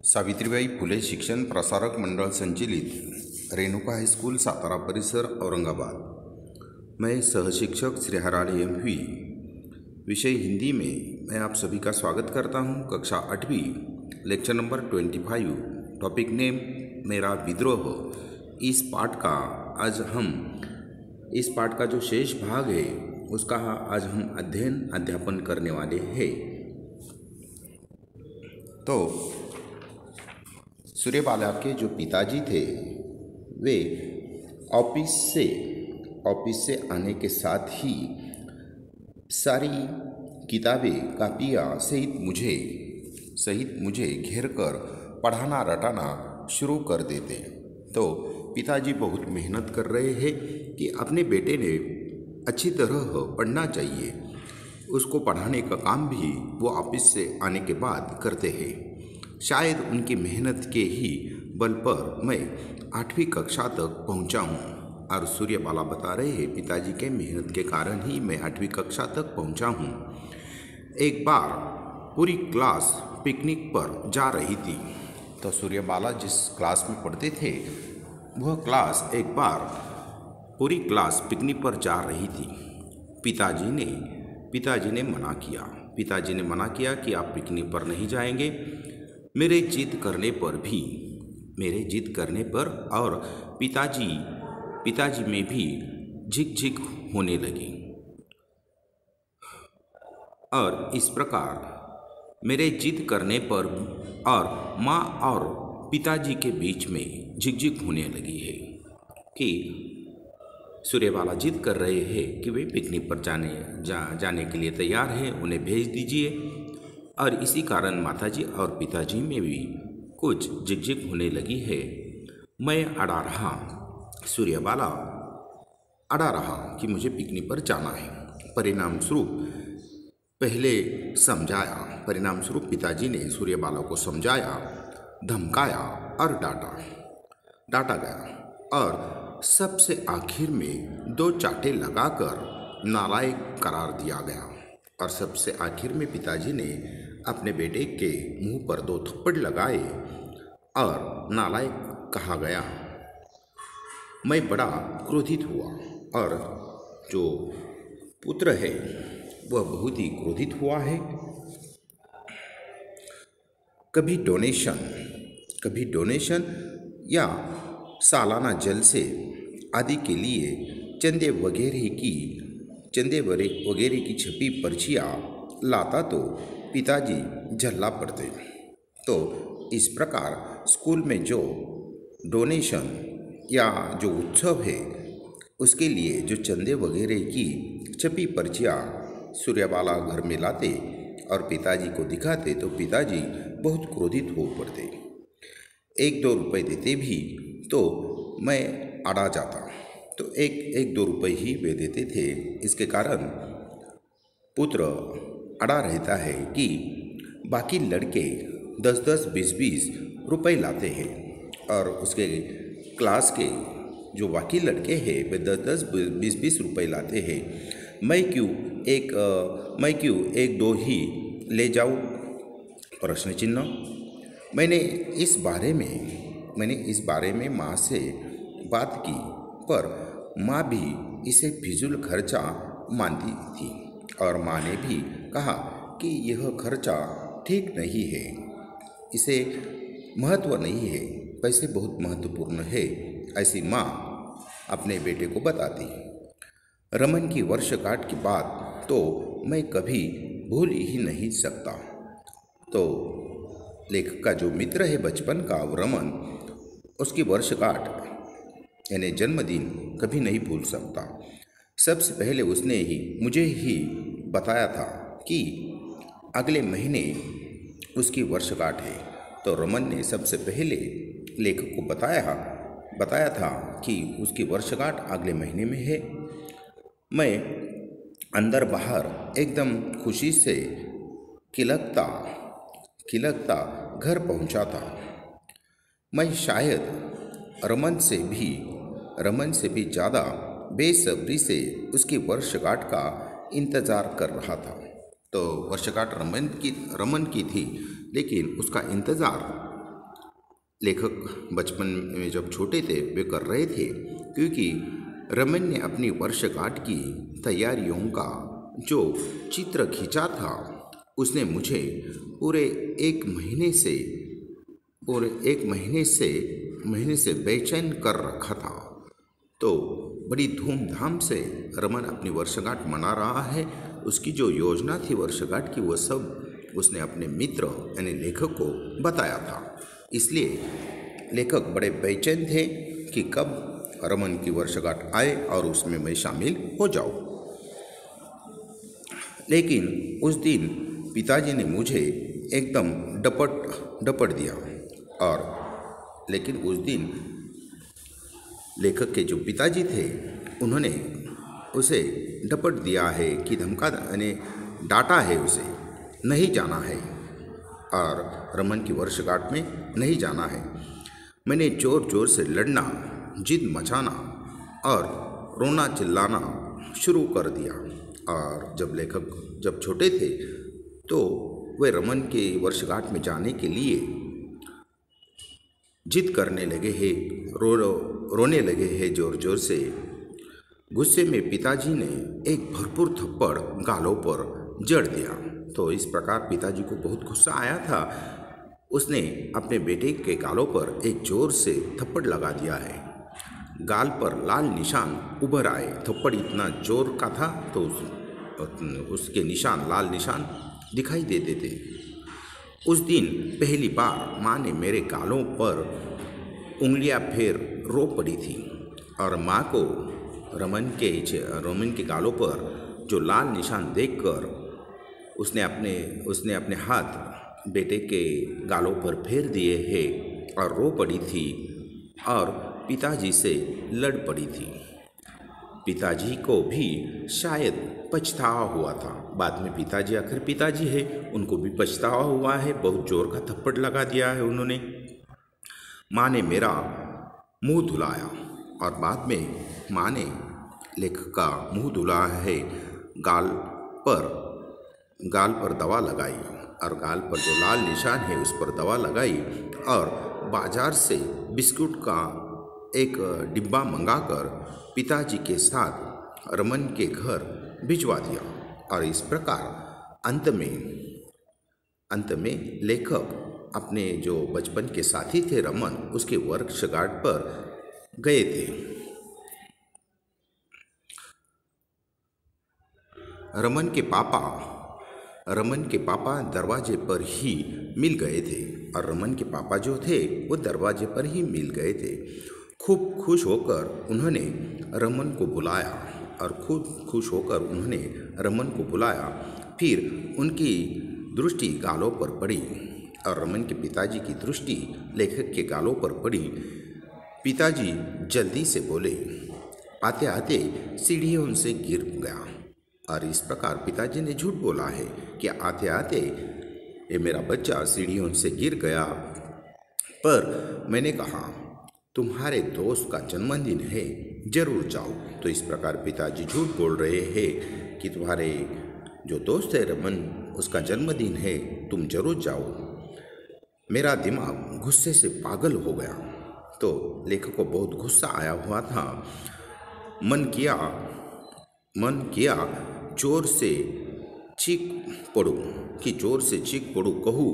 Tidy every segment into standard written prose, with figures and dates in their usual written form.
सावित्रीबाई फुले शिक्षण प्रसारक मंडल संचालित रेणुका हाईस्कूल सातारा परिसर औरंगाबाद। मैं सहशिक्षक श्री हराड़े एम.वी. विषय हिंदी में मैं आप सभी का स्वागत करता हूं। कक्षा 8वीं लेक्चर नंबर 25, टॉपिक नेम मेरा विद्रोह। इस पाठ का जो शेष भाग है उसका आज हम अध्यापन करने वाले हैं। तो सूर्यबाला के जो पिताजी थे वे ऑफिस से आने के साथ ही सारी किताबें कापियाँ सहित मुझे घेर कर पढ़ाना रटाना शुरू कर देते। तो पिताजी बहुत मेहनत कर रहे हैं कि अपने बेटे ने अच्छी तरह पढ़ना चाहिए। उसको पढ़ाने का काम भी वो ऑफिस से आने के बाद करते हैं। शायद उनकी मेहनत के ही बल पर मैं 8वीं कक्षा तक पहुंचा हूं। और सूर्यबाला बता रहे हैं पिताजी के मेहनत के कारण ही मैं 8वीं कक्षा तक पहुंचा हूं। एक बार पूरी क्लास पिकनिक पर जा रही थी। तो सूर्यबाला जिस क्लास में पढ़ते थे वह क्लास एक बार पूरी क्लास पिकनिक पर जा रही थी। पिताजी ने मना किया कि आप पिकनिक पर नहीं जाएंगे। मेरे जिद करने पर और पिताजी में भी झिक होने लगी। और इस प्रकार मेरे जिद करने पर और माँ और पिताजी के बीच में झिक होने लगी है कि सूर्यबाला जिद कर रहे हैं कि वे पिकनिक पर जाने के लिए तैयार हैं, उन्हें भेज दीजिए। और इसी कारण माताजी और पिताजी में भी कुछ झिक होने लगी है। मैं अड़ा रहा, सूर्यबाला अड़ा रहा कि मुझे पिकनिक पर जाना है। परिणाम स्वरूप पिताजी ने सूर्यबाला को समझाया, धमकाया और डांटा गया। और सबसे आखिर में 2 चांटे लगाकर नालायक करार दिया गया। और सबसे आखिर में पिताजी ने अपने बेटे के मुंह पर 2 थप्पड़ लगाए और नालायक कहा गया। मैं बड़ा क्रोधित हुआ और जो पुत्र है वह बहुत ही क्रोधित हुआ है। कभी डोनेशन या सालाना जलसे आदि के लिए चंदे वगैरह की छपी पर्चियाँ लाता तो पिताजी झल्ला पड़ते। तो इस प्रकार स्कूल में जो डोनेशन या जो उत्सव है उसके लिए जो चंदे वगैरह की छपी पर्चियाँ सूर्यबाला घर में लाते और पिताजी को दिखाते तो पिताजी बहुत क्रोधित हो पड़ते। 1-2 रुपये देते भी तो मैं अड़ा जाता। तो 1-2 रुपये ही वे देते थे। इसके कारण पुत्र अड़ा रहता है कि बाकी लड़के 10-10, 20-20 रुपये लाते हैं और उसके क्लास के जो बाकी लड़के हैं वे 10-10, 20-20 रुपये लाते हैं। मैं क्यों 1-2 ही ले जाऊँ? प्रश्न चिन्ह। मैंने इस बारे में माँ से बात की पर माँ भी इसे फिजूल खर्चा मानती थी और माँ ने भी कहा कि यह खर्चा ठीक नहीं है, इसे महत्व नहीं है, पैसे बहुत महत्वपूर्ण है, ऐसी माँ अपने बेटे को बताती। रमन की वर्षगांठ की बात तो मैं कभी भूल ही नहीं सकता। तो लेखक का जो मित्र है बचपन का रमन, उसकी वर्षगांठ यानी जन्मदिन कभी नहीं भूल सकता। सबसे पहले उसने मुझे ही बताया था कि अगले महीने उसकी वर्षगांठ है। तो रमन ने सबसे पहले लेखक को बताया था कि उसकी वर्षगांठ अगले महीने में है। मैं अंदर बाहर एकदम खुशी से खिलकता घर पहुंचा था। मैं शायद रमन से भी ज़्यादा बेसब्री से उसकी वर्षगांठ का इंतज़ार कर रहा था। तो वर्षगांठ रमन की थी, लेकिन उसका इंतज़ार लेखक बचपन में जब छोटे थे वे कर रहे थे, क्योंकि रमन ने अपनी वर्षगांठ की तैयारियों का जो चित्र खींचा था उसने मुझे पूरे एक महीने से पूरे एक महीने से बेचैन कर रखा था। तो बड़ी धूमधाम से रमन अपनी वर्षगांठ मना रहा है। उसकी जो योजना थी वर्षगांठ की, वो सब उसने अपने मित्र यानी लेखक को बताया था। इसलिए लेखक बड़े बेचैन थे कि कब रमन की वर्षगांठ आए और उसमें मैं शामिल हो जाऊं। लेकिन उस दिन पिताजी ने मुझे एकदम डपट दिया। लेकिन उस दिन लेखक के जो पिताजी थे उन्होंने उसे डपट दिया है कि धमका यानी डांटा है, उसे नहीं जाना है और रमन की वर्षगांठ में नहीं जाना है। मैंने ज़ोर ज़ोर से लड़ना, जिद मचाना और रोना चिल्लाना शुरू कर दिया। और जब लेखक जब छोटे थे तो वे रमन के वर्षगांठ में जाने के लिए जिद करने लगे हैं, रोने लगे हैं ज़ोर ज़ोर से। गुस्से में पिताजी ने एक भरपूर थप्पड़ गालों पर जड़ दिया। तो इस प्रकार पिताजी को बहुत गुस्सा आया था। उसने अपने बेटे के गालों पर एक जोर से थप्पड़ लगा दिया है। गाल पर लाल निशान उभर आए। थप्पड़ इतना जोर का था तो उसके निशान, लाल निशान दिखाई देते थे। उस दिन पहली बार माँ ने मेरे गालों पर उंगलियां फेर रो पड़ी थी और माँ को रमन के गालों पर जो लाल निशान देखकर उसने अपने हाथ बेटे के गालों पर फेर दिए हैं और रो पड़ी थी और पिताजी से लड़ पड़ी थी। पिताजी को भी शायद पछतावा हुआ था। बाद में पिताजी आखिर पिताजी है, उनको भी पछतावा हुआ है, बहुत जोर का थप्पड़ लगा दिया है उन्होंने। माँ ने मेरा मुंह धुलाया और बाद में माँ ने लेखक का मुंह धुलाया है। गाल पर दवा लगाई और गाल पर जो लाल निशान है उस पर दवा लगाई और बाजार से बिस्कुट का एक डिब्बा मंगाकर पिताजी के साथ रमन के घर भिजवा दिया। और इस प्रकार अंत में लेखक अपने जो बचपन के साथी थे रमन, उसके वर्षगांठ पर गए थे। रमन के पापा दरवाजे पर ही मिल गए थे और रमन के पापा जो थे वो दरवाजे पर ही मिल गए थे। खूब खुश होकर उन्होंने रमन को बुलाया फिर उनकी दृष्टि गालों पर पड़ी और रमन के पिताजी की दृष्टि लेखक के गालों पर पड़ी। पिताजी जल्दी से बोले, आते आते सीढ़ियों से गिर गया। और इस प्रकार पिताजी ने झूठ बोला है कि आते आते ये मेरा बच्चा सीढ़ियों से गिर गया। पर मैंने कहा तुम्हारे दोस्त का जन्मदिन है, जरूर जाओ। तो इस प्रकार पिताजी झूठ बोल रहे हैं कि तुम्हारे जो दोस्त है रमन, उसका जन्मदिन है, तुम जरूर जाओ। मेरा दिमाग गुस्से से पागल हो गया। तो लेखक को बहुत गुस्सा आया हुआ था। मन किया जोर से चीख पड़ूं, कहूँ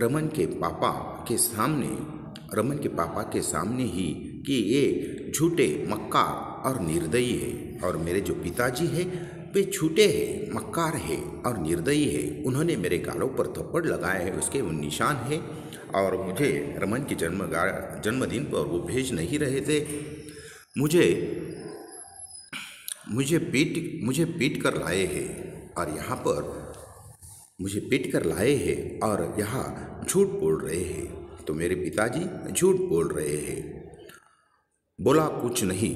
रमन के पापा के सामने ही कि ये झूठे, मक्कार और निर्दयी है। और मेरे जो पिताजी है वे झूठे हैं, मक्कार है और निर्दयी है। उन्होंने मेरे गालों पर थप्पड़ लगाए हैं, उसके वो निशान है और मुझे रमन के जन्मदिन पर वो भेज नहीं रहे थे। मुझे पीट कर लाए हैं और यहाँ झूठ बोल रहे हैं। तो मेरे पिताजी झूठ बोल रहे हैं। बोला कुछ नहीं,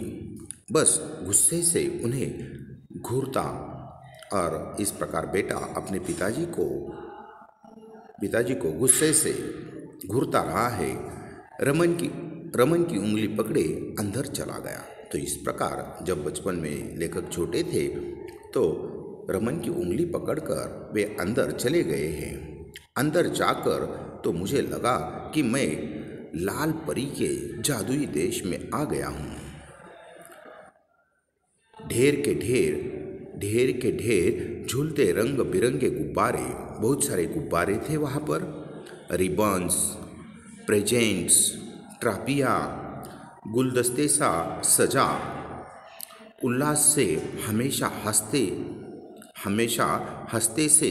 बस गुस्से से उन्हें घूरता। और इस प्रकार बेटा अपने पिताजी को गुस्से से घूरता रहा है। रमन की उंगली पकड़े अंदर चला गया। तो इस प्रकार जब बचपन में लेखक छोटे थे तो रमन की उंगली पकड़कर वे अंदर चले गए हैं। अंदर जाकर तो मुझे लगा कि मैं लाल परी के जादुई देश में आ गया हूँ। ढेर के ढेर झूलते रंग बिरंगे गुब्बारे, बहुत सारे गुब्बारे थे वहाँ पर। रिबन्स, प्रेजेंट्स, ट्रापिया, गुलदस्ते सा सजा, उल्लास से हमेशा हंसते से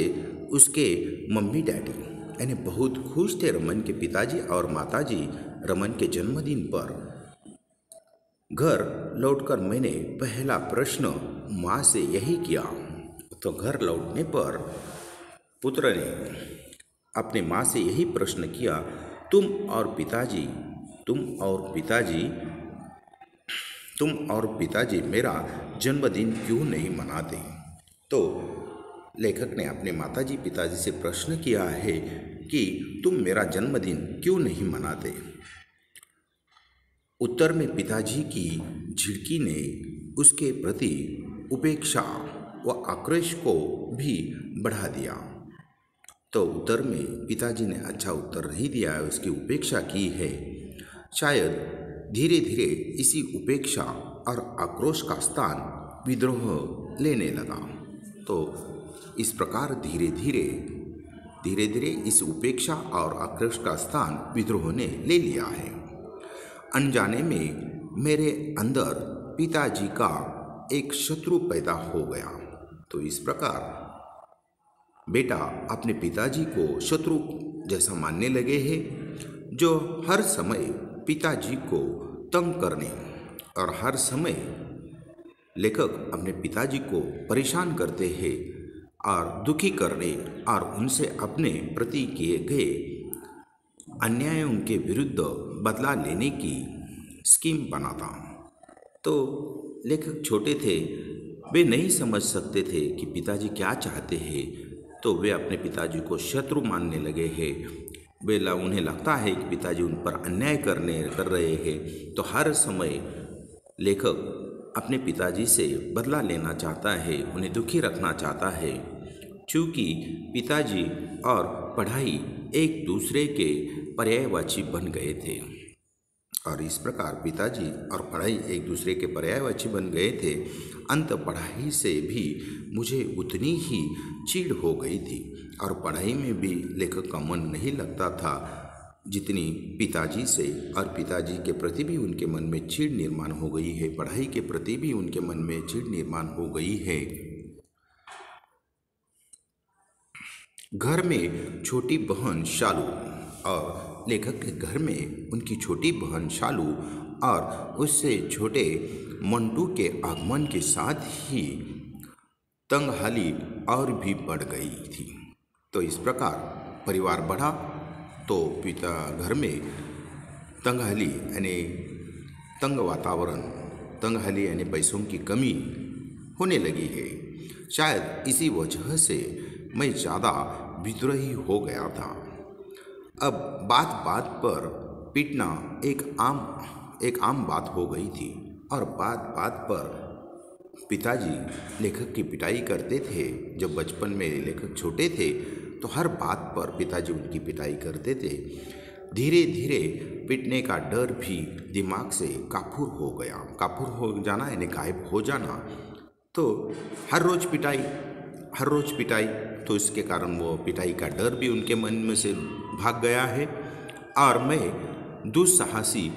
उसके मम्मी डैडी यानी बहुत खुश थे। रमन के पिताजी और माताजी रमन के जन्मदिन पर। घर लौटकर मैंने पहला प्रश्न माँ से यही किया। तो घर लौटने पर पुत्र ने अपने माँ से यही प्रश्न किया, तुम और पिताजी मेरा जन्मदिन क्यों नहीं मनाते? तो लेखक ने अपने माताजी पिताजी से प्रश्न किया है कि तुम मेरा जन्मदिन क्यों नहीं मनाते? उत्तर में पिताजी की झिड़की ने उसके प्रति उपेक्षा व आक्रोश को भी बढ़ा दिया। तो उत्तर में पिताजी ने अच्छा उत्तर नहीं दिया है, उसकी उपेक्षा की है। शायद धीरे धीरे इसी उपेक्षा और आक्रोश का स्थान विद्रोह लेने लगा। तो इस प्रकार धीरे धीरे इस उपेक्षा और आक्रोश का स्थान विद्रोह ने ले लिया है। अनजाने में मेरे अंदर पिताजी का एक शत्रु पैदा हो गया। तो इस प्रकार बेटा अपने पिताजी को शत्रु जैसा मानने लगे हैं, जो हर समय पिताजी को तंग करने और हर समय लेखक अपने पिताजी को परेशान करते हैं और दुखी करने और उनसे अपने प्रति किए गए अन्यायों के विरुद्ध बदला लेने की स्कीम बनाता। तो लेखक छोटे थे, वे नहीं समझ सकते थे कि पिताजी क्या चाहते हैं। तो वे अपने पिताजी को शत्रु मानने लगे हैं। उन्हें लगता है कि पिताजी उन पर अन्याय कर रहे हैं। तो हर समय लेखक अपने पिताजी से बदला लेना चाहता है, उन्हें दुखी रखना चाहता है। चूँकि पिताजी और पढ़ाई एक दूसरे के पर्यायवाची बन गए थे और इस प्रकार पिताजी और पढ़ाई एक दूसरे के पर्यायवाची बन गए थे। अंत पढ़ाई से भी मुझे उतनी ही चिढ़ हो गई थी और पढ़ाई में भी लेखक का मन नहीं लगता था जितनी पिताजी से, और पिताजी के प्रति भी उनके मन में चिढ़ निर्माण हो गई है, पढ़ाई के प्रति भी उनके मन में चिढ़ निर्माण हो गई है। घर में छोटी बहन शालू, और लेखक के घर में उनकी छोटी बहन शालू और उससे छोटे मंटू के आगमन के साथ ही तंगहाली और भी बढ़ गई थी। तो इस प्रकार परिवार बढ़ा तो पिता घर में तंगहाली यानी तंग वातावरण, तंगहाली यानी पैसों की कमी होने लगी है। शायद इसी वजह से मैं ज़्यादा विद्रोही हो गया था। अब बात बात पर पीटना एक आम बात हो गई थी और बात बात पर पिताजी लेखक की पिटाई करते थे। जब बचपन में लेखक छोटे थे तो हर बात पर पिताजी उनकी पिटाई करते थे। धीरे धीरे पीटने का डर भी दिमाग से काफूर हो गया। काफूर हो जाना यानी गायब हो जाना। तो हर रोज़ पिटाई, तो इसके कारण वो पिटाई का डर भी उनके मन में से भाग गया है। और मैं दुस्साहसी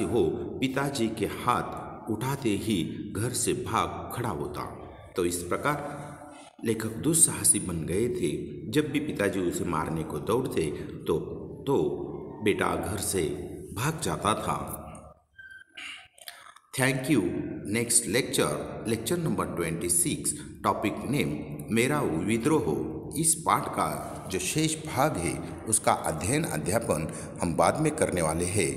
हो पिताजी के हाथ उठाते ही घर से भाग खड़ा होता। तो इस प्रकार लेखक दुस्साहसी बन गए थे। जब भी पिताजी उसे मारने को दौड़ते तो बेटा घर से भाग जाता था। Thank you. Next lecture number 26, topic name मेरा विद्रोह। इस पाठ का जो शेष भाग है उसका अध्ययन अध्यापन हम बाद में करने वाले हैं।